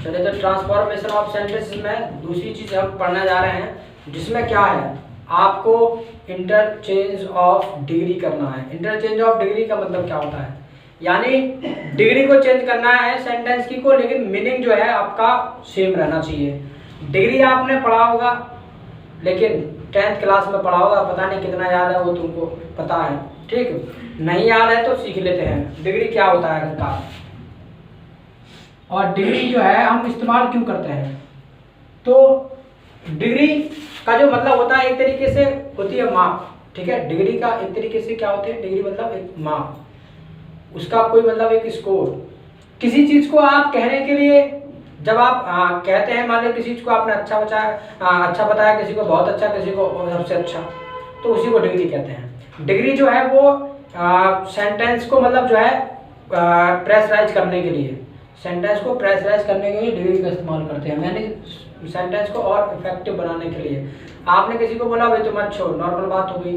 चलिए तो transformation of sentences में दूसरी चीज हम पढ़ने जा रहे हैं, जिसमें क्या है, आपको इंटरचेंज ऑफ डिग्री करना है। इंटरचेंज ऑफ डिग्री का मतलब क्या होता है, यानी डिग्री को चेंज करना है सेंटेंस की को, लेकिन मीनिंग जो है आपका सेम रहना चाहिए। डिग्री आपने पढ़ा होगा, लेकिन 10th क्लास में पढ़ा होगा, पता नहीं कितना याद है वो तुमको पता है, ठीक। नहीं याद है तो सीख लेते हैं डिग्री क्या होता है का, और डिग्री जो है हम इस्तेमाल क्यों करते हैं। तो डिग्री का जो मतलब होता है एक तरीके से होती है माप, ठीक है। डिग्री का एक तरीके से क्या होती है, डिग्री मतलब एक माप, उसका कोई मतलब एक स्कोर। किसी चीज को आप कहने के लिए जब आप कहते हैं, मान लो किसी चीज को आपने अच्छा बताया, किसी को बहुत अच्छा, किसी को सबसे अच्छा, तो उसी को डिग्री कहते हैं। डिग्री जो है वो सेंटेंस को मतलब जो है प्रेशराइज करने के लिए, सेंटेंस को प्रेशराइज करने के लिए डिग्री का इस्तेमाल करते हैं, यानी सेंटेंस को और इफेक्टिव बनाने के लिए। आपने किसी को बोला भाई तुम अच्छे हो, नॉर्मल बात हो गई।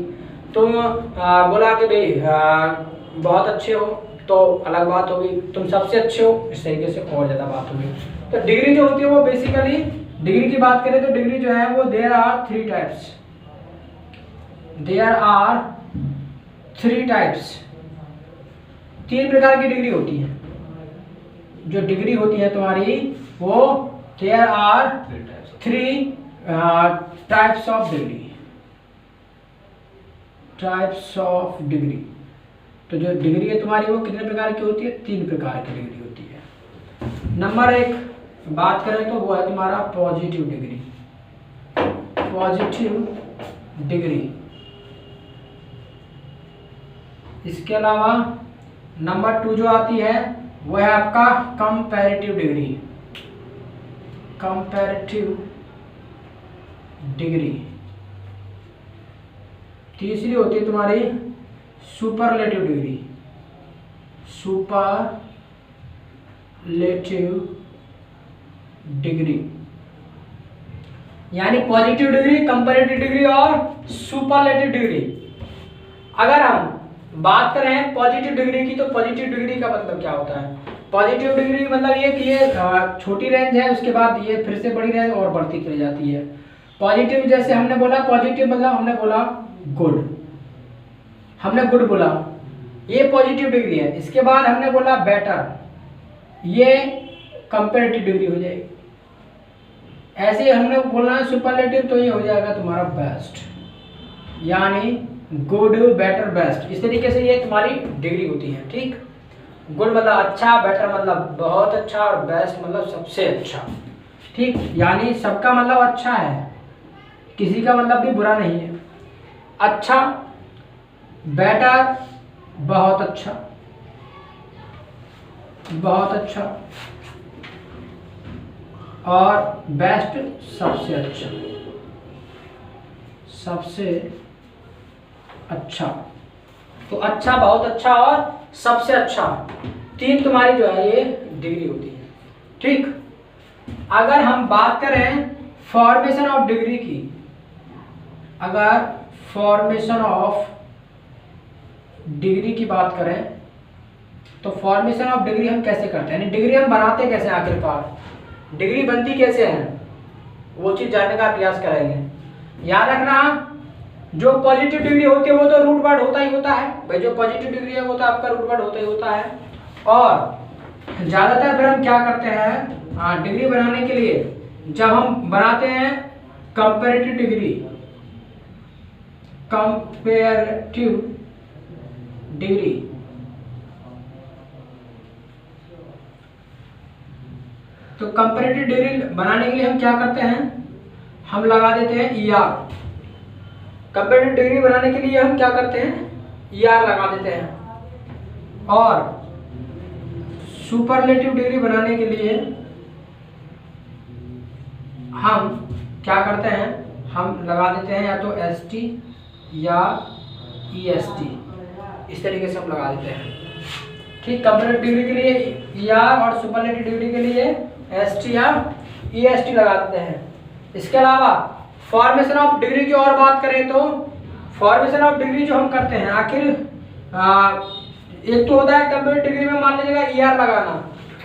तुम बोला कि भाई बहुत अच्छे हो, तो अलग बात होगी। तुम सबसे अच्छे हो, इस तरीके से और ज़्यादा बात होगी। तो डिग्री जो होती है वो बेसिकली, डिग्री की बात करें तो डिग्री जो है वो देयर आर थ्री टाइप्स, तीन प्रकार की डिग्री होती है। जो डिग्री होती है तुम्हारी वो there are three types of degree. तो जो डिग्री है तुम्हारी वो कितने प्रकार की होती है, तीन प्रकार की डिग्री होती है। नंबर एक बात करें तो वो है तुम्हारा पॉजिटिव डिग्री। इसके अलावा नंबर 2 जो आती है वो है आपका कंपैरेटिव डिग्री। तीसरी होती है तुम्हारी सुपरलेटिव डिग्री, यानी पॉजिटिव डिग्री, कंपैरेटिव डिग्री और सुपरलेटिव डिग्री। अगर हम बात करें पॉजिटिव डिग्री की, तो पॉजिटिव डिग्री का मतलब क्या होता है। पॉजिटिव डिग्री मतलब ये कि ये छोटी रेंज है, उसके बाद ये फिर से बड़ी रेंज और बढ़ती चली जाती है। पॉजिटिव जैसे हमने बोला, पॉजिटिव मतलब हमने बोला गुड, हमने गुड बोला, ये पॉजिटिव डिग्री है। इसके बाद हमने बोला बेटर, ये कंपैरेटिव डिग्री हो जाएगी। ऐसे ही हमने बोलना है सुपरलेटिव, तो ये हो जाएगा तुम्हारा बेस्ट, यानी गुड, बेटर, बेस्ट। इस तरीके से ये तुम्हारी डिग्री होती है, ठीक। गुड मतलब अच्छा, बेटर मतलब बहुत अच्छा, और बेस्ट मतलब सबसे अच्छा, ठीक। यानी सबका मतलब अच्छा है, किसी का मतलब भी बुरा नहीं है। अच्छा, बेटर बहुत अच्छा, और बेस्ट सबसे अच्छा। तो अच्छा, बहुत अच्छा और सबसे अच्छा, तीन तुम्हारी जो है ये डिग्री होती है, ठीक। अगर हम बात करें फॉर्मेशन ऑफ डिग्री की, अगर फॉर्मेशन ऑफ डिग्री की बात करें तो फॉर्मेशन ऑफ डिग्री हम कैसे करते हैं, यानी डिग्री हम बनाते कैसे, आखिरकार डिग्री बनती कैसे है, वो चीज जानने का प्रयास करेंगे। याद रखना, जो पॉजिटिव डिग्री होती है वो तो रूट वर्ड होता ही होता है भाई, जो पॉजिटिव डिग्री है वो तो आपका रूट वर्ड होता ही होता है। और ज्यादातर फिर हम क्या करते हैं डिग्री बनाने के लिए, जब हम बनाते हैं कंपैरेटिव डिग्री, तो कंपैरेटिव डिग्री बनाने के लिए हम क्या करते हैं, हम लगा देते हैं ER। कंपैरेटिव डिग्री बनाने के लिए हम क्या करते हैं, ER लगा देते हैं। और सुपरलेटिव डिग्री बनाने के लिए हम क्या करते हैं, हम लगा देते हैं या तो ST या EST, इस तरीके से हम लगा देते हैं, ठीक। कंपैरेटिव डिग्री के लिए ER और सुपरलेटिव डिग्री के लिए ST या EST लगा देते हैं। इसके अलावा फॉर्मेशन ऑफ डिग्री की और बात करें तो फॉर्मेशन ऑफ डिग्री जो हम करते हैं, आखिर एक तो होता है कंपैरेटिव डिग्री में मान लीजिएगा ER लगाना,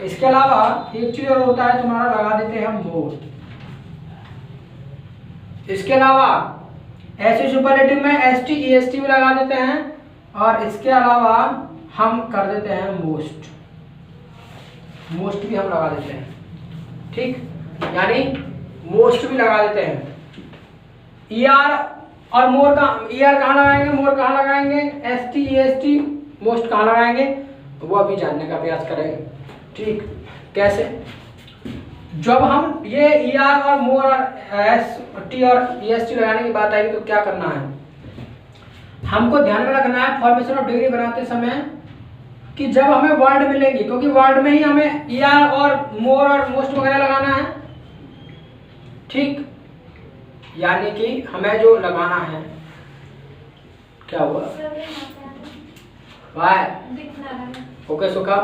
इसके अलावा एक चीज और होता है तुम्हारा, लगा देते हैं हम मोर। इसके अलावा ऐसे सुपरलेटिव में S T E S T भी लगा देते हैं, और इसके अलावा हम कर देते हैं मोस्ट, मोस्ट भी हम लगा देते हैं, ठीक, यानी मोस्ट भी लगा देते हैं। ई आर और मोर का, ई आर कहाँ लगाएंगे, मोर कहाँ लगाएंगे, S T E S T most कहाँ लगाएंगे, वो अभी जानने का प्रयास करेंगे, ठीक। कैसे, जब हम ये ई आर और मोर और एस टी और ई एस टी लगाने की बात आएगी तो क्या करना है, हमको ध्यान में रखना है फॉर्मेशन ऑफ डिग्री बनाते समय कि जब हमें वर्ड मिलेंगी, क्योंकि वर्ड में ही हमें ई आर और मोर और मोस्ट वगैरह लगाना है, ठीक, यानी कि हमें जो लगाना है, क्या हुआ वाई, ओके सुखा,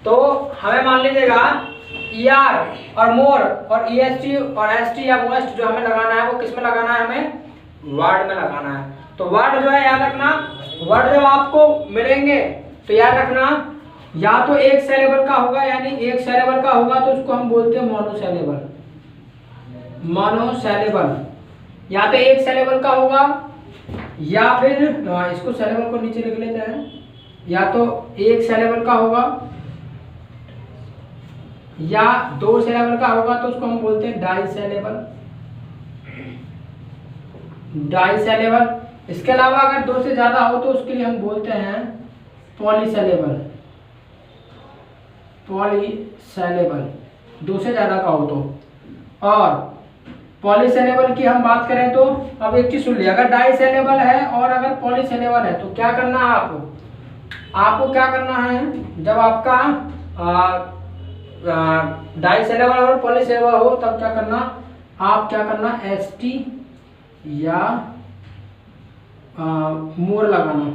तो हमें मान लीजिएगा ई आर और मोर और ई एस टी और एस टी या मोस्ट जो हमें लगाना है वो किस में लगाना है, हमें वर्ड में लगाना है। तो वर्ड जो है याद रखना, वर्ड जब आपको मिलेंगे तो याद रखना या तो एक सिलेबल का होगा, यानी एक सिलेबल का होगा तो उसको हम बोलते हैं मोनोसिलेबल, मोनोसिलेबल, या तो एक सिलेबल का होगा या फिर इसको सिलेबल को नीचे लिख लेते हैं, या तो एक सिलेबल का होगा या दो सिलेबल का होगा तो उसको हम बोलते हैं डाई सिलेबल, डाई सिलेबल। इसके अलावा अगर दो से ज्यादा हो तो उसके लिए हम बोलते हैं पॉलीसिलेबल, पॉलीसिलेबल, दो से ज्यादा का हो तो। और पॉलीसिलेबल की हम बात करें तो अब एक चीज सुन लिया, अगर डाई सिलेबल है और अगर पॉलीसिलेबल है तो क्या करना है आपको क्या करना है, जब आपका डाई सिलेबल और पॉलीसिलेबल हो तब क्या करना, आप क्या करना, एस टी या मोर लगाना।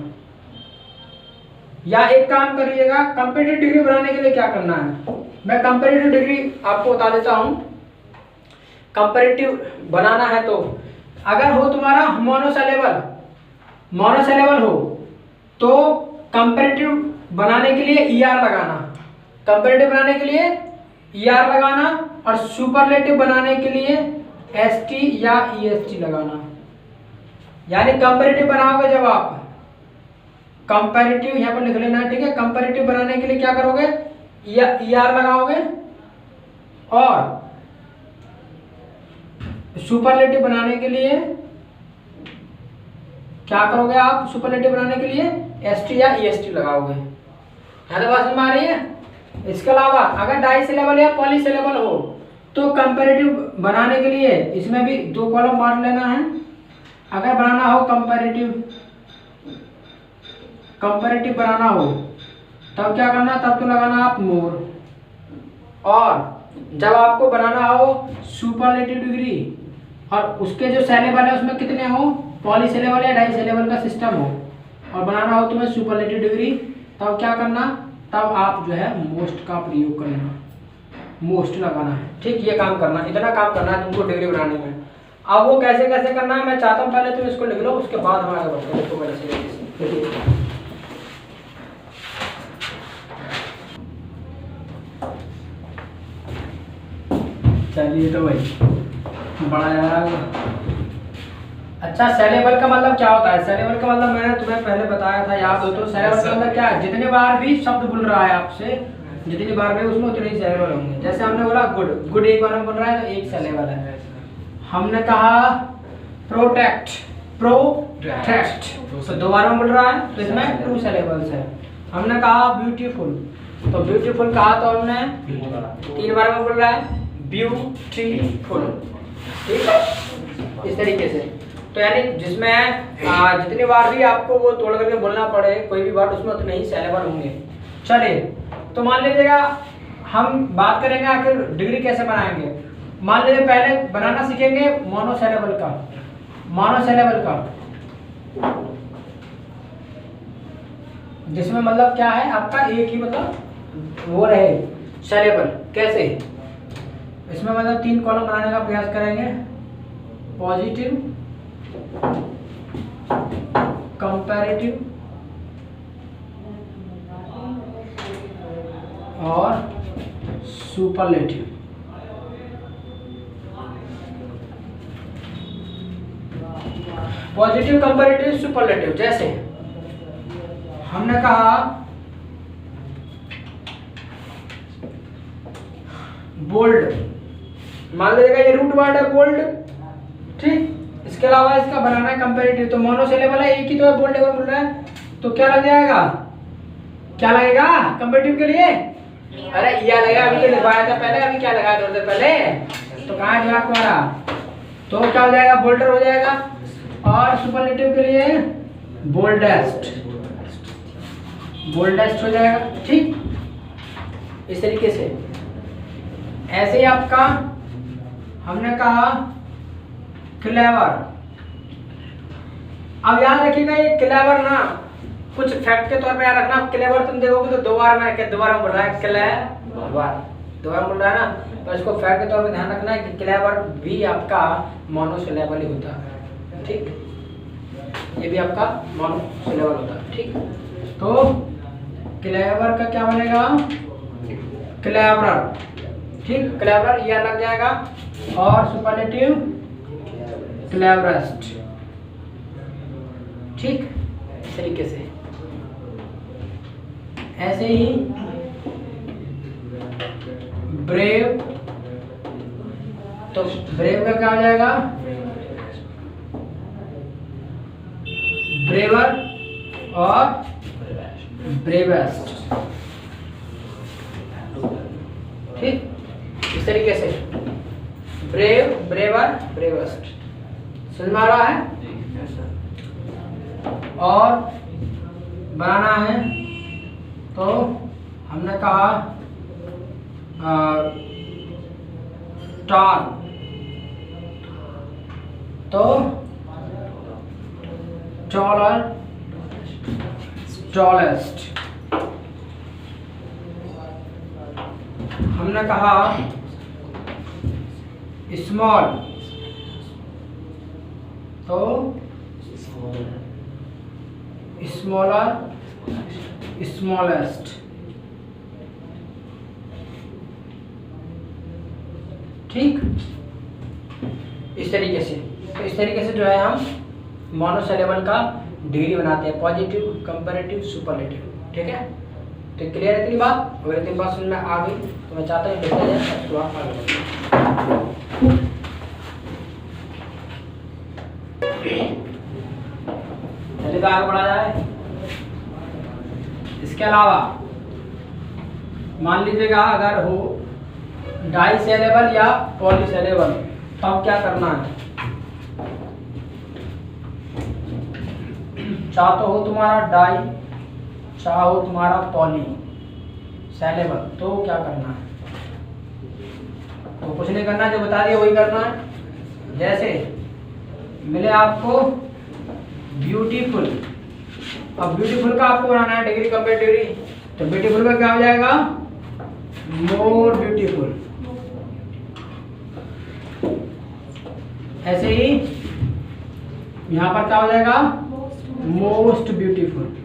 या एक काम करिएगा, कंपैरेटिव डिग्री बनाने के लिए क्या करना है, मैं कंपैरेटिव डिग्री आपको बता देता हूं। कंपैरेटिव बनाना है तो अगर हो तुम्हारा मोनोसिलेबल, मोनोसिलेबल हो तो कंपैरेटिव बनाने के लिए ई आर लगाना, कंपैरेटिव बनाने के लिए ई आर लगाना, और सुपरलेटिव बनाने के लिए एस टी या ई एस टी लगाना। यानी कंपैरेटिव बनाओगे जब आप, कंपैरेटिव यहाँ पर लिख लेना है, ठीक है। कंपैरेटिव बनाने के लिए क्या करोगे, ई आर लगाओगे, और सुपरलेटिव बनाने के लिए क्या करोगे आप, सुपरलेटिव बनाने के लिए एस टी या ई एस टी लगाओगे। यहाँ तो बात समझ आ रही है। इसके अलावा अगर डाई सिलेबल या पॉली सिलेबल हो तो कंपैरेटिव बनाने के लिए इसमें भी दो कॉलम बांट लेना है। अगर बनाना हो कंपैरेटिव बनाना हो तब क्या करना, तब तो लगाना आप मोर, और जब आपको बनाना हो सुपरलेटिव डिग्री और उसके जो सिलेबल है उसमें कितने हो, पॉली सिलेबल या डाई सिलेबल का सिस्टम हो, और बनाना हो तुम्हें सुपरलेटिव डिग्री, तब क्या करना, तब आप जो है मोस्ट का प्रयोग करना, मोस्ट लगाना है, ठीक। ये काम करना, इतना काम करना है तुमको डिग्री बनाने में। अब वो कैसे कैसे करना है मैं चाहता हूँ पहले तुम इसको लिख लो, उसके बाद हम आगे बढ़ते हैं। देखो कैसे, चलिए तो भाई बड़ा यार। अच्छा, सिलेबल का मतलब क्या होता है, सिलेबल का मतलब मैंने तुम्हें पहले बताया था, याद हो तो। सिलेबल का मतलब क्या है, जितने बार भी शब्द बोल रहा है आपसे, जितनी बार में उसमें उतने ही सिलेबल होंगे। जैसे हमने बोला गुड, गुड एक बार में बोल रहा है तो एक सिलेबल है। हमने कहा प्रोटेक्ट, प्रोटेक्ट तो दो बार में बोल रहा है तो इसमें टू सिलेबल्स है। हमने कहा ब्यूटीफुल, तो ब्यूटीफुल कहा तो हमने तीन बार में बोल रहा है ब्यूटीफुल, ठीक है। इस तरीके से तो यानी जिसमें जितनी बार भी आपको वो तोड़ करके बोलना पड़े कोई भी बात, उसमें उतने ही सिलेबल होंगे। चलिए तो मान लीजिएगा हम बात करेंगे आखिर डिग्री कैसे बनाएंगे। मान लीजिए पहले बनाना सीखेंगे मोनोसिलेबल का, मोनोसिलेबल का जिसमें मतलब क्या है आपका एक ही मतलब वो रहे सिलेबल। कैसे, इसमें मतलब तीन कॉलम बनाने का प्रयास करेंगे, पॉजिटिव, कंपैरेटिव और सुपरलेटिव। Positive, comparative, superlative. जैसे हमने कहा बोल्ड, मान लीजिएगा ये रूट वर्ड है बोल्ड, ठीक। इसके अलावा इसका बनाना है कंपैरेटिव, तो मोनोसिलेबल है, एक ही तो है, बोल्ड है, बोल रहा है, तो क्या लग जाएगा, क्या लगेगा कंपैरेटिव के लिए? अरे या लगा, अभी तो लिखवाया था पहले, अभी क्या लगाया थोड़ी देर पहले, तो कहाँ दिमाग तुम्हारा? तो क्या हो जाएगा, बोल्डर हो जाएगा। और सुपरलेटिव के लिए बोल्डेस्ट, बोल्डेस्ट हो जाएगा, ठीक। इस तरीके से ऐसे ही आपका हमने कहा क्लेवर। अब याद रखिएगा ये क्लेवर ना कुछ फैक्ट के तौर पे याद रखना। क्लेवर तुम देखोगे तो दो बार बोल रहा है, क्लेवर दो बार बोल रहा है ना, तो इसको फैक्ट के तौर पे ध्यान रखना है कि क्लेवर भी आपका मोनोसिलेबल ही होता है, ठीक। ये भी आपका मोनोसिलेबल होता है, ठीक। तो क्लेवर का क्या बनेगा, क्लेवरर, ठीक, क्लेवरर ये लग जाएगा। और सुपरलेटिव क्लेवरेस्ट, ठीक। इस तरीके से ऐसे ही ब्रेव, तो ब्रेव का क्या हो जाएगा, ब्रेवर और ब्रेवेस्ट, ठीक। इस तरीके से ब्रेव, ब्रेवर, ब्रेवेस्ट, समझ में आ रहा है? और बनाना है तो हमने कहा टॉल, तो टॉलर, टॉलेस्ट। हमने कहा स्मॉल, तो स्मॉलर, स्मॉलेस्ट, ठीक। इस तरीके से, तो इस तरीके से जो है हम मोनोसिलेबल का डिग्री बनाते हैं, पॉजिटिव, कंपैरेटिव, सुपरलेटिव, ठीक है। तो क्लियर है इतनी बात? अगर इतनी बात समझ में आ गई तो मैं चाहता हूँ देखा जाए तो आप आगे चलिए तो आगे बढ़ा जाए। इसके अलावा मान लीजिएगा अगर हो डाइसेलेबल या पॉलीसेलेबल, तो अब क्या करना है, चाहे तो हो तुम्हारा डाई, चाहे हो तुम्हारा पॉली सेलेबल, तो क्या करना है, तो कुछ नहीं करना, जो बता दिया वही करना है। जैसे मिले आपको ब्यूटीफुल, अब ब्यूटीफुल का आपको बनाना है डिग्री, कंपेयर डिग्री, तो ब्यूटीफुल का क्या हो जाएगा, मोर ब्यूटीफुल। ऐसे ही यहां पर क्या हो जाएगा, मोस्ट ब्यूटीफुल।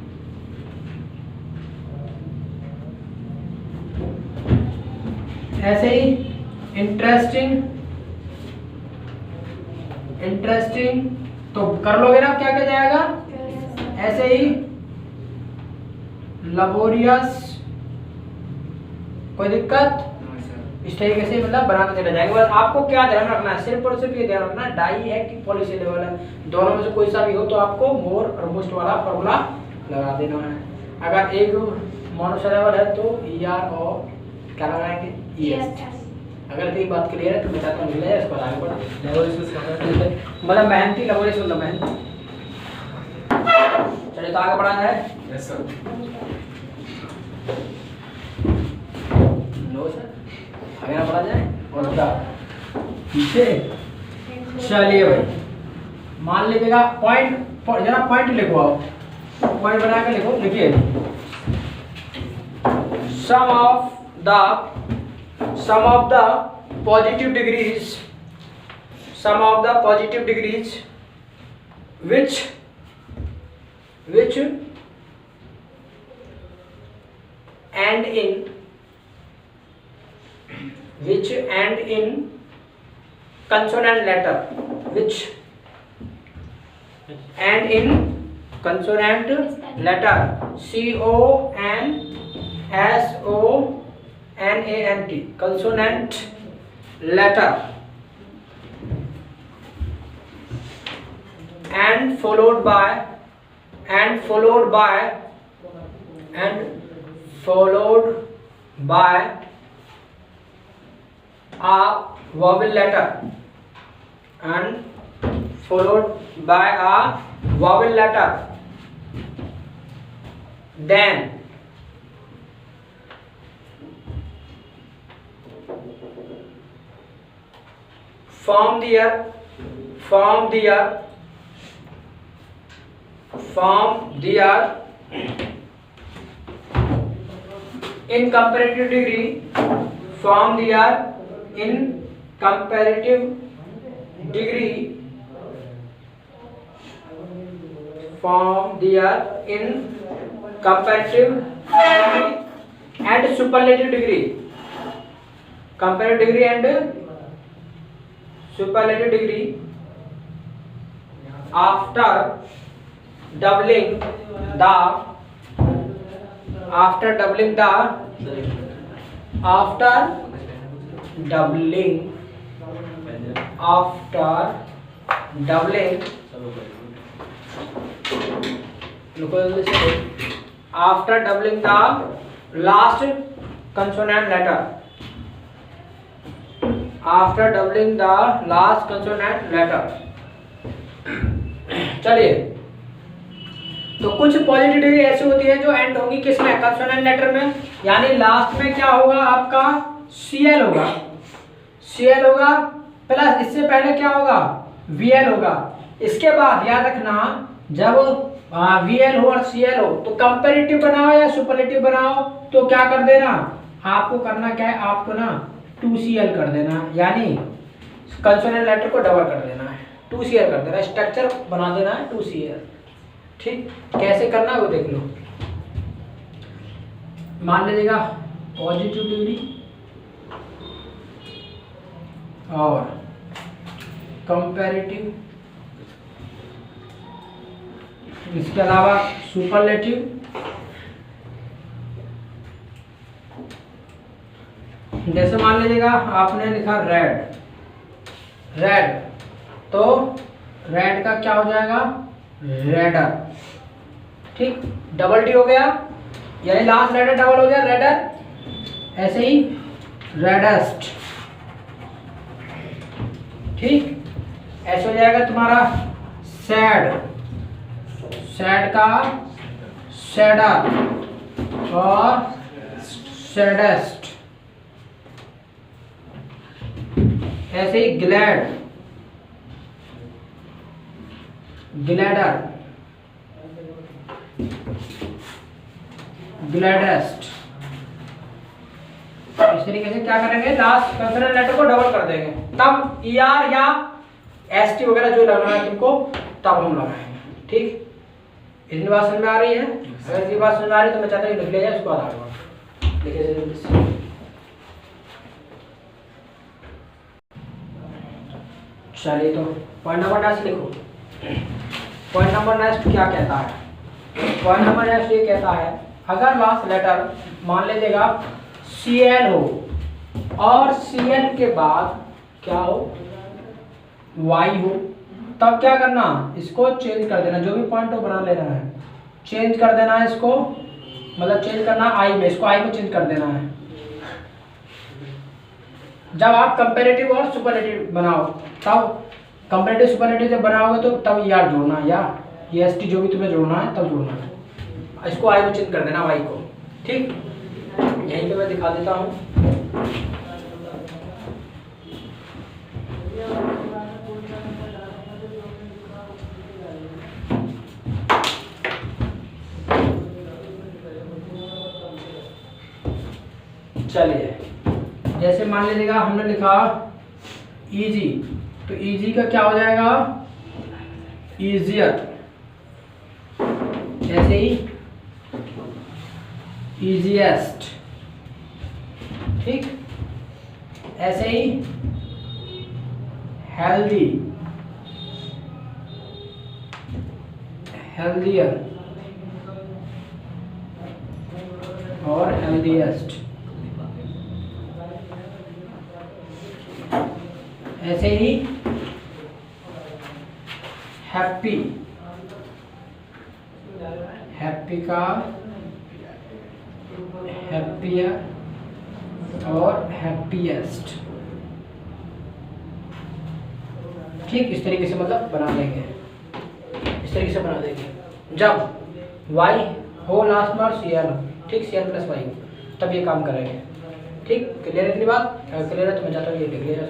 ऐसे ही इंटरेस्टिंग, इंटरेस्टिंग तो कर लोगे ना, क्या क्या जाएगा। ऐसे ही लबोरियस, कोई दिक्कत, इस तरीके से मतलब बनाते चले जाएंगे। बस आपको क्या ध्यान रखना है, सिर्फ और सिर्फ ये ध्यान रखना है डाई है कि पॉलीसेलेबल है, दोनों में से कोई सा भी हो तो आपको मोर और मोस्ट वाला फॉर्मूला लगा देना है। अगर एक मोनोसिलेबल है तो ER और क्या लगाएंगे, ES। अगर ये बात क्लियर है तो मैं चाहता हूँ मिल जाए, इसको आगे बढ़ा, मतलब मेहनती लबोरियस मतलब मेहनत। चलिए तो आगे बढ़ा जाए। Yes sir. नो सर, आगे ना बढ़ा जाए और क्या पीछे। चलिए भाई मान लीजिएगा पॉइंट, जरा पॉइंट लिखो, आप पॉइंट बना के लिखो। लिखिए some of the positive degrees, some of the positive degrees which end in which end in consonant letter, which end in consonant letter, consonant, consonant letter, and followed by a vowel letter, and followed by a vowel letter, then form their in comparative degree, form their in comparative degree, and superlative degree, comparative degree and superlative degree after doubling the last consonant letter, चलिए, तो कुछ positive degree ऐसी होती है जो and होंगी किसमें, consonant letter में, यानी लास्ट में क्या होगा आपका CL होगा प्लस इससे पहले क्या होगा VL होगा। इसके बाद याद रखना जब VL हो और CL हो तो कंपैरेटिव बनाओ या सुपरलेटिव बनाओ तो क्या कर देना, आपको करना क्या है, आपको ना 2CL कर देना, यानी कंसोनेंट लेटर को डबल कर देना है, 2CL कर देना, स्ट्रक्चर बना देना है 2CL। ठीक, कैसे करना है वो देख लो। मान लीजिएगा पॉजिटिव डिग्री और कंपैरेटिव, इसके अलावा सुपरलेटिव, जैसे मान लीजिएगा आपने लिखा रेड, तो रेड का क्या हो जाएगा रेडर। ठीक, डबल डी हो गया, यानी लास्ट लेटर डबल हो गया रेडर। ऐसे ही रेडेस्ट। ठीक, ऐसे हो जाएगा तुम्हारा सैड का सैडर और सैडेस्ट। ऐसे ही ग्लैडर, ग्लैडेस्ट। इस तरीके से क्या करेंगे, लास्ट कंसोनेंट लेटर को डबल कर देंगे, तब ER या ST वगैरह जो लगाना है तुमको तब हम लगाएंगे। ठीक, इतनी बात समझ में आ रही है? अगर इतनी बात समझ में आ रही है तो मैं चाहता हूँ लिख लिया जाए, उसको आधार लिखे। चलिए, तो पॉइंट नंबर नेक्स्ट लिखो। पॉइंट नंबर नेक्स्ट क्या कहता है, पॉइंट नंबर नेक्स्ट ये कहता है अगर लास्ट लेटर मान लीजिएगा CL हो और CL के बाद क्या हो Y हो, तब क्या करना, इसको चेंज कर देना, जो भी पॉइंट हो बना लेना है, चेंज कर देना है इसको, मतलब चेंज करना I में, इसको I में चेंज कर देना है। जब आप कंपैरेटिव और सुपरलेटिव बनाओ, तब कंपैरेटिव सुपरलेटिव जब बनाओगे तो तब ER जोड़ना या EST जो भी तुम्हें जोड़ना है तब जोड़ना है, इसको I में चेंज कर देना Y को। ठीक, यहीं पे मैं दिखा देता हूँ। चलिए, जैसे मान लीजिएगा हमने लिखा इजी, तो इजी का क्या हो जाएगा इजियर। ऐसे ही इजीएस्ट। ठीक, ऐसे ही हेल्दी, हेल्दियर और हेल्दीएस्ट, ऐसे ही हैप्पी, हैप्पी का हैप्पियर और हैप्पीएस्ट। ठीक, इस तरीके से मतलब बना देंगे, इस तरीके से बना देंगे। जब y हो लास्ट में और cn, ठीक, cn प्लस y, तब ये काम करेंगे। ठीक, क्लियर है इतनी बात? क्लियर है तो मैं चाहता हूँ ये क्लियर है।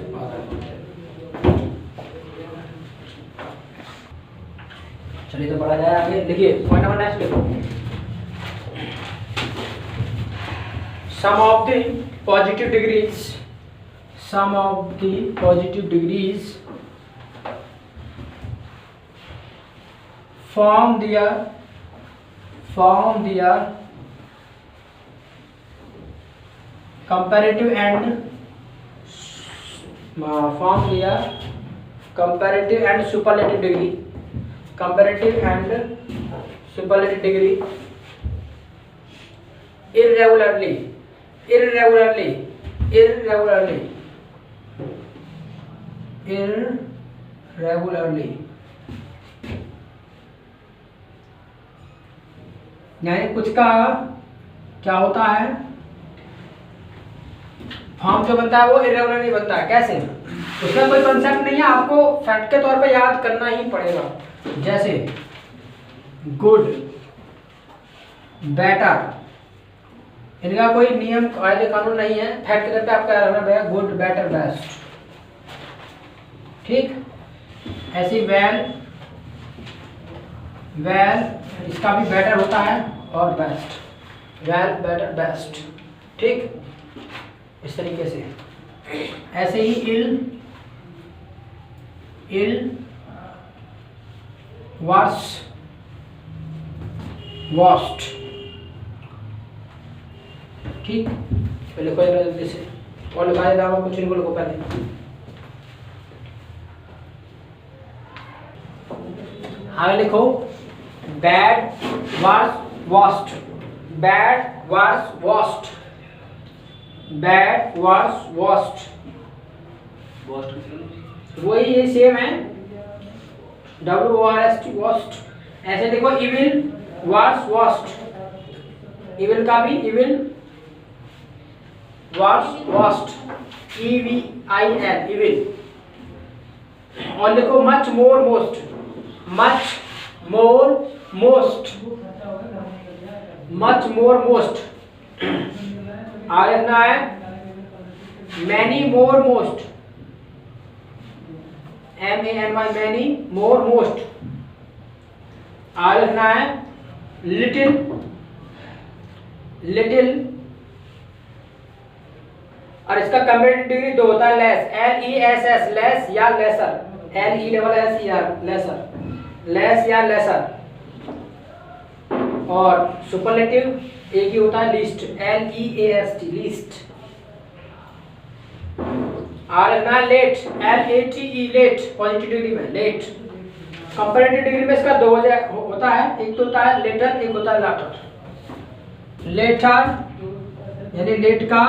चलिए तो पढ़ा जाए आगे। देखिए पॉइंट नंबर नेक्स्ट देखो, some of the positive degrees, some of the positive degrees form their comparative and superlative degree, comparative and superlative degree irregularly यानी कुछ का क्या होता है, फॉर्म जो बनता है वो इरेगुलर नहीं बनता है। कैसे? उसका कोई कंसेप्ट नहीं है, आपको फैक्ट के तौर पे याद करना ही पड़ेगा। जैसे गुड, बेटर, इनका कोई नियम कायदे कानून नहीं है, फैक्ट के तौर पे आपका रहना पड़ेगा गुड, बेटर, बेस्ट। ठीक, ऐसी वेल, इसका भी बेटर होता है और बेस्ट, वेल, बेटर, बेस्ट। ठीक, इस तरीके से। ऐसे ही इल, वर्स, वर्स्ट। ठीक, पहले कोई जल्दी से और लिखा देता हूँ, कुछ इनको लिखो पहले। आगे लिखो bad, worse, worst, bad, worse, worst, bad, worse, worst, वही ये सेम है, WORST, वर्स्ट। ऐसे देखो इविल, वर्स, वर्स्ट, इविल का भी evil, worse, worst, EVIL, evil. और देखो much more, most, much more, most, much more, most. आगे लिखना है many more, most, MANY, many more, most. आगे लिखना है लिटिल, लिटिल, और इसका कंपेरेटिव डिग्री दो होता है, लेस, LESS, लेस या लेसर, LESSER, लेसर, लेस या लेसर। और सुपरलेटिव एक ही होता है लीस्ट, LEAST, लीस्ट। और ना late, LATE, late, positive degree में लेट। कंपैरेटिव डिग्री में इसका दो होता है, एक तो होता है लेटर, एक होता है लाटर। लेटर यानी लेट का,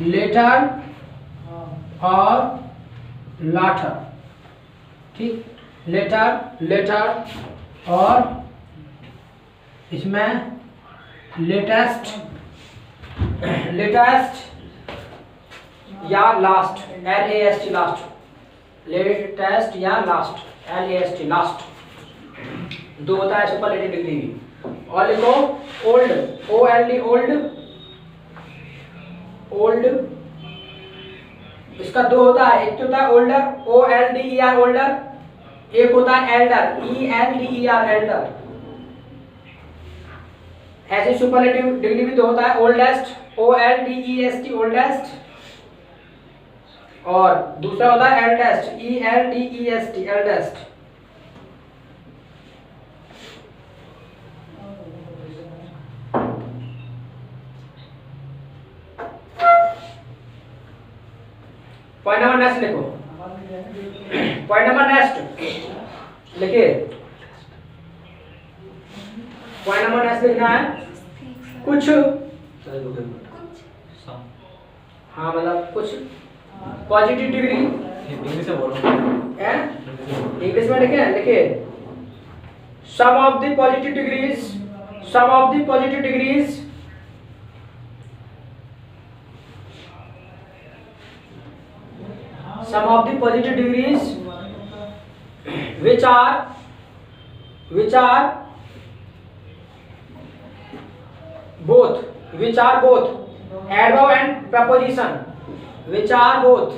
लेटर और लाटर। ठीक, लेटर, लेटर और इसमें लेटेस्ट, लेटेस्ट या लास्ट, LAST, लास्ट, लेटेस्ट या लास्ट, LAST, लास्ट। दो होता है सुपरलेटिव डिग्री भी। और लिखो ओल्ड, OLD, ओल्ड, ओल्ड, इसका दो होता है, एक तो होता है ओल्डर, OLDER, ओल्डर, एक होता है एल्डर, ELDER, एल्डर। ऐसे सुपरलेटिव डिग्री भी दो होता है, ओल्डेस्ट, OLDEST, ओल्डेस्ट, और दूसरा होता है eldest, ELDEST, eldest. Point number next लिखो, पॉइंट नंबर नेक्स्ट लिखिए, पॉइंट नंबर नेक्स्ट लिखना है कुछ, हाँ मतलब कुछ पॉजिटिव डिग्री, इंग्लिश में बोलो, इंग्लिश में लिखिए some of the positive degrees, some of the positive degrees some of the positive degrees which are both adverb and preposition, which are both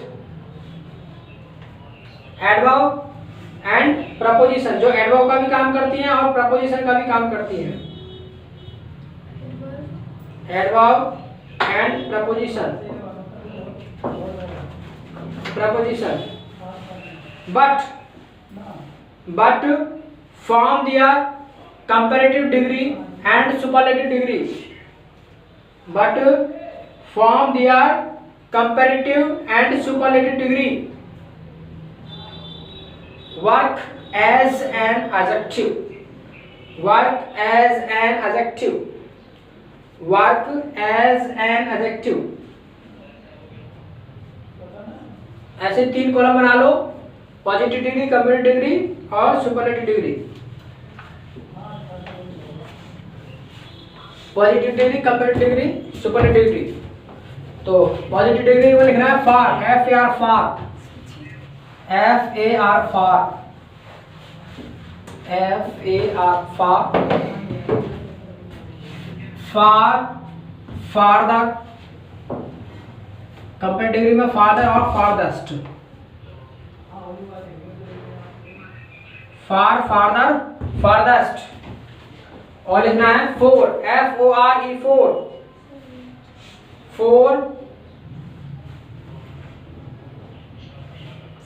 adverb and preposition, जो adverb का भी काम करती हैं और preposition का भी काम करती हैं, adverb and preposition but form their comparative degree and superlative degree, but form their comparative and superlative degree, work as an adjective, work as an adjective, work as an adjective। ऐसे 3 column बना लो, positive degree, comparative degree और superlative degree. Positive degree, comparative degree, superlative degree. तो positive degree में लिखना है far, F A R far, F A R far, F A R far, far farther, comparative degree में farther और farthest, फार फारदर farthest. और लिखना है fore, F O R E fore, fore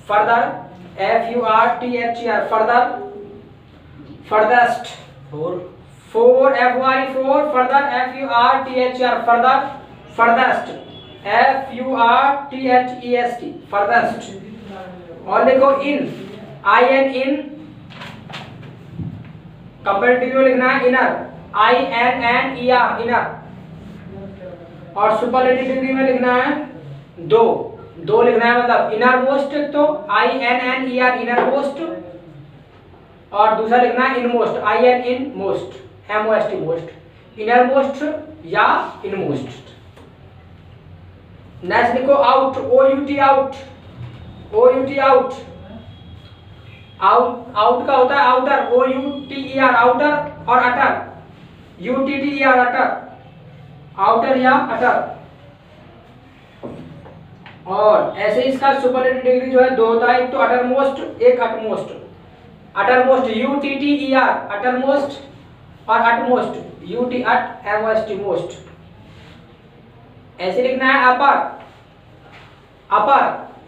further, F U R T H E R further, furthest, fore F O R E fore, further F U R T H E R further, furthest, F U R T H E S T furthest. और देखो इन, आई N इन, comparative में लिखना है inner, I N N E R inner. और superlative degree में लिखना है दो, दो लिखना है, मतलब इनर मोस्ट, तो I N N E R inner most, और दूसरा लिखना है in most, I N in most, M O S T most, inner most या इन मोस्ट। नेक्स्ट लिखो out, O U T out, O U T out, out out का होता है outer, O U T E R outer, और utter, U T T E R utter, outer या utter. और ऐसे इसका सुपरलेटिव डिग्री जो है दो होता है, एक तो अटर मोस्ट, एक utmost. Utter most U T T E R utter most, और utmost U T ut M O S T most. ऐसे लिखना है अपर, अपर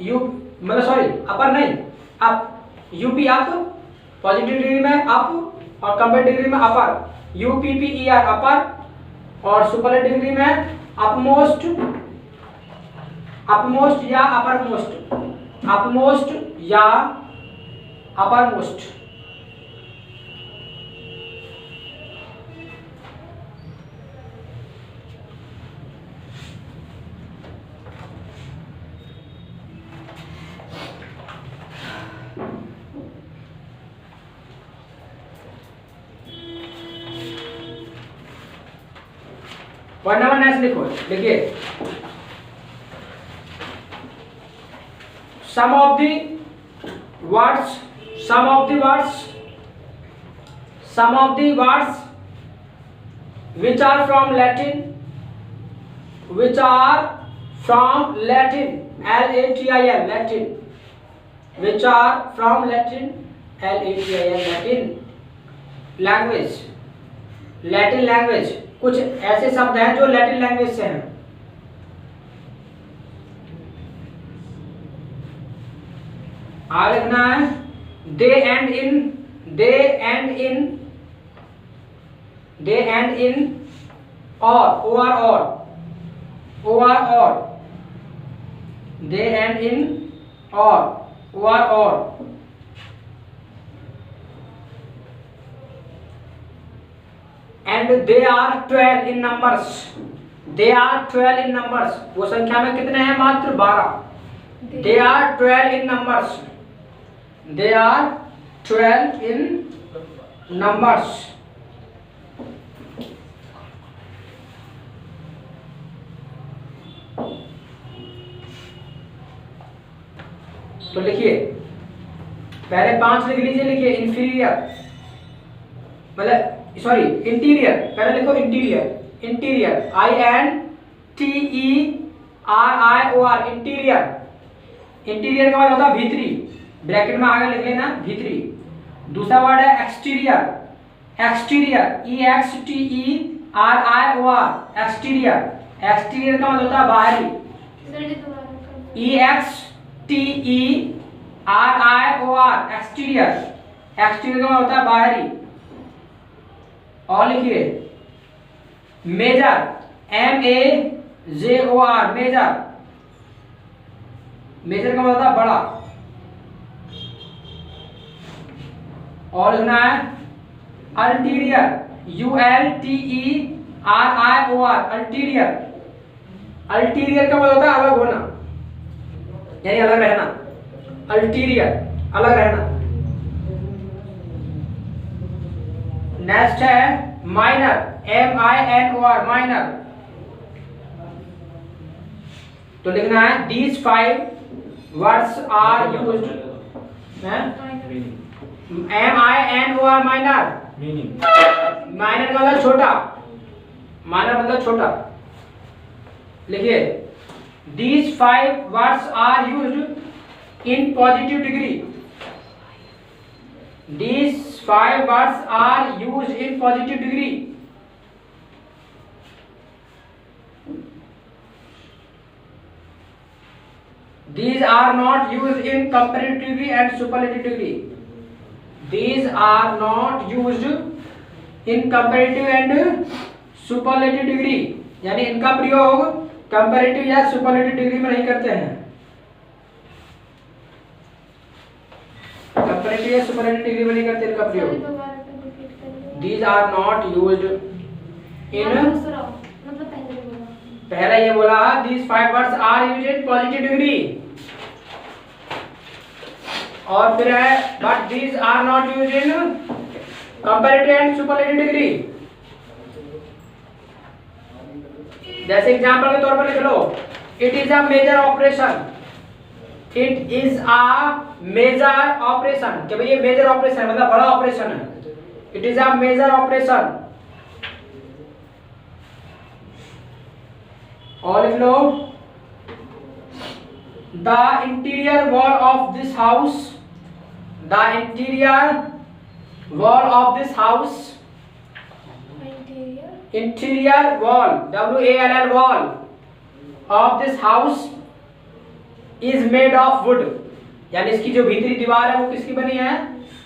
यू मतलब सॉरी अपर नहीं up, U P up, positive degree में up और comparative degree में upper, U P P E R upper, और सुपरलेटिव डिग्री में अपमोस्ट, अपमोस्ट या अपर मोस्ट, अपमोस्ट या upper most. Point number next लिखो, देखिए some of the words, some of the words, some of the words which are from Latin, which are from Latin, L A T I N Latin, which are from Latin, L A T I N Latin language, Latin language। कुछ ऐसे शब्द हैं जो Latin language से हैं। आगे लिखना है they end in, they end in, they end in or, O R or, O R or, they end in or and they are 12 in numbers, they are 12 in numbers, वो संख्या में कितने हैं? मात्र 12। they are 12 in numbers, they are 12 in numbers। तो लिखिए, पहले 5 लिख लीजिए, लिखिए इंफीरियर, मतलब सॉरी इंटीरियर, पहले लिखो interior, interior INTERIOR, interior, interior का मतलब होता है भीतरी, ब्रैकेट में आगे लिख लेना भीतरी। दूसरा वर्ड है exterior, exterior EXTERIOR, exterior, exterior का मतलब होता है बाहरी, EXTERIOR, एक्सटीरियर, एक्सटीरियर का मतलब होता है बाहरी। और लिखिए मेजर MAJOR, मेजर, मेजर का मतलब होता है बड़ा। और लिखना है अल्टीरियर ULTERIOR, अल्टीरियर, अल्टीरियर का मतलब होता है अलग होना, यानी अलग रहना, अल्टीरियर अलग रहना। नेक्स्ट है माइनर MINOR, माइनर। तो लिखना है these 5 words are used, MINOR, minor, minor मतलब छोटा, माइनर मतलब छोटा। लिखिए these 5 words are used in positive degree, these 5 words are used in positive degree। These are not used in comparative degree and superlative degree, these are not used in comparative and superlative degree, यानी इनका प्रयोग comparative या superlative degree में नहीं करते हैं, comparative या superlative degree में नहीं करते इनका प्रयोग। These are not used in, पहला ये बोला these 5 words are used in positive degree, और फिर है but these are not used in comparative and superlative degree। जैसे एग्जांपल के तौर पर लिख लो it is a major operation, it is a major operation, कि भाई ये मेजर ऑपरेशन मतलब बड़ा ऑपरेशन है, it is a major operation. और लिख लो the interior wall of this house, the interior wall of this house, interior wall WALL, wall of this house is made of wood, यानी इसकी जो भीतरी दीवार है वो किसकी बनी है?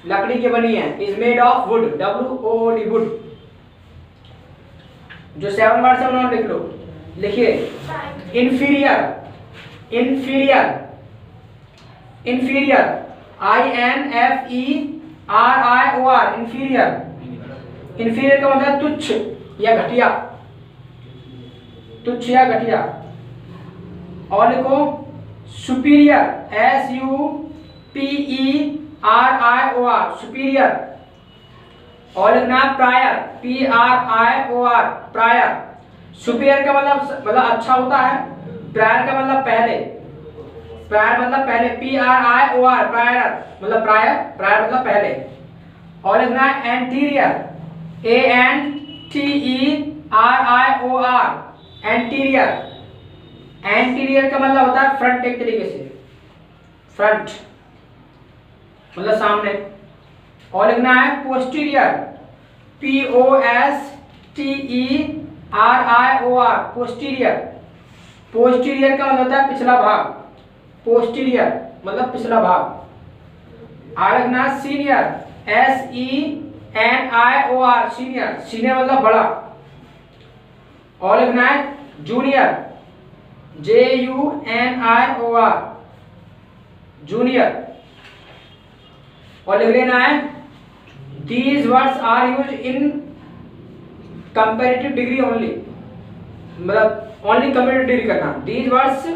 लकड़ी की बनी है, is made of would WOOD, would. जो 7 वर्ड्स है उन्होंने लिख लो। लिखिए inferior, inferior, inferior INFERIOR, inferior, inferior का मतलब तुच्छ या घटिया, तुच्छ या घटिया। और लिखो सुपीरियर SUPERIOR, सुपीरियर। और लिखना प्रायर PRIOR, प्रायर। सुपीरियर का मतलब अच्छा होता है, प्रायर का मतलब पहले, प्रायर मतलब पहले, PRIOR, प्रायर मतलब प्रायर, प्रायर मतलब पहले। और लिखना एंटीरियर ANTERIOR, एंटीरियर। एंटीरियर का मतलब होता है फ्रंट, एक तरीके से फ्रंट मतलब सामने। और लिखना है पोस्टीरियर POSTERIOR, पोस्टीरियर। पोस्टीरियर का मतलब होता है पिछला भाग, पोस्टीरियर मतलब पिछला भाग। और लिखना सीनियर SENIOR, सीनियर, सीनियर मतलब बड़ा। और लिखना है जूनियर JUNIOR जूनियर, और लिख लेना है these words are use in comparative degree only, मतलब ओनली कंपैरेटिव डिग्री करना। These words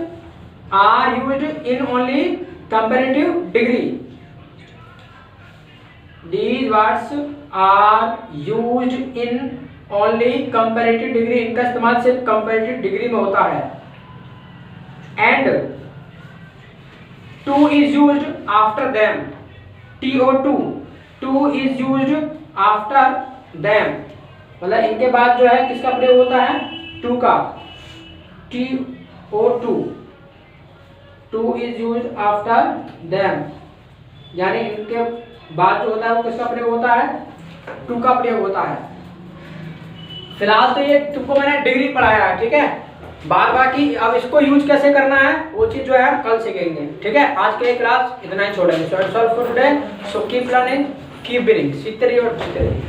are used in only comparative degree, these words are used in only comparative degree, इनका इस्तेमाल सिर्फ कंपैरेटिव डिग्री में होता है। And to is used after them, TO2, to is used after them, मतलब इनके बाद जो है किसका प्रयोग होता है, टू का, TO2, to is used after them, यानी इनके बाद जो होता है वो किसका प्रयोग होता है, टू का प्रयोग होता है। फिलहाल तो ये तुमको मैंने डिग्री पढ़ाया है, ठीक है, बाद बाकी अब इसको यूज कैसे करना है वो चीज जो है हम कल सीखेंगे, ठीक है। आज के लिए क्लास इतना ही छोड़ेंगे। So that's all for today, so keep learning, keep winning, सीखते रहिए और जीतते रहिए।